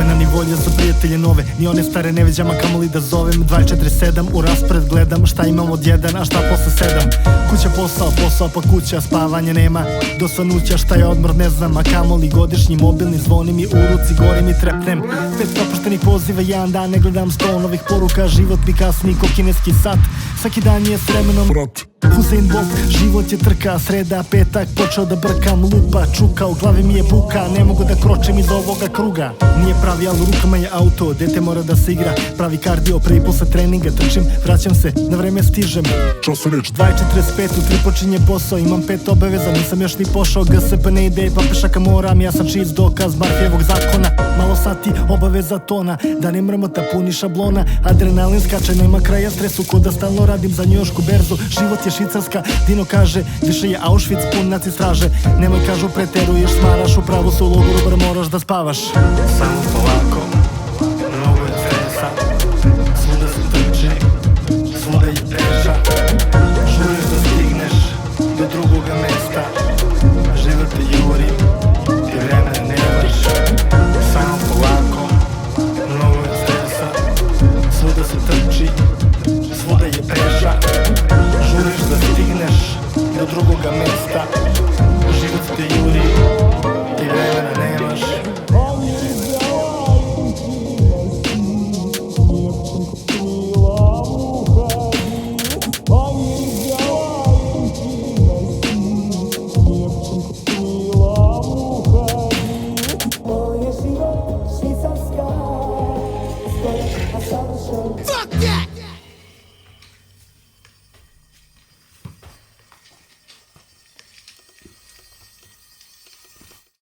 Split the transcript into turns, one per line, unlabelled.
vremena ni volje za prijatelje nove, ni one stare ne viđam, a kamoli da zovem. 24/7 u raspored gledam, šta imam od 1, a šta posle 7. Kuća, posao, posao pa kuća, spavanje nema do svanuća, šta je odmor ne znam, a kamoli godišnji mobilni zvoni mi u ruci, gori mi trepnem. 5 propuštenih poziva, jedan dan ne gledam, 100 novih poruka, život mi kasni ko kineski sat, svaki dan je s vremenom Husein Bolt, život je trka, sreda, petak, počeo da brkam, lupa, čuka, u glavi mi je buka, ne mogu da kročem iz ovoga kruga. Nije pravi, ali u rukama je auto, dete mora da se igra, pravi kardio, pre i posle treninga, trčim, vraćam se, na vreme stižem. 2:45, u 3 počinje posao, imam 5 obaveza, nisam još ni pošao, GSP ne ide, pa pešaka moram, ja sam čist dokaz Marfijevog zakona. Malo sati, obaveza tona, da ne mrmota, puni šablona, adrenalin skače, nema kraja stresu, ko da stalno radim za njujoršku berzu, život je Švicarska, Dino kaže, više je Auschwitz pun naci straže, nemoj kažu preteruješ, smaraš, upravo su u logoru, bar moraš da spavaš.
Samo polako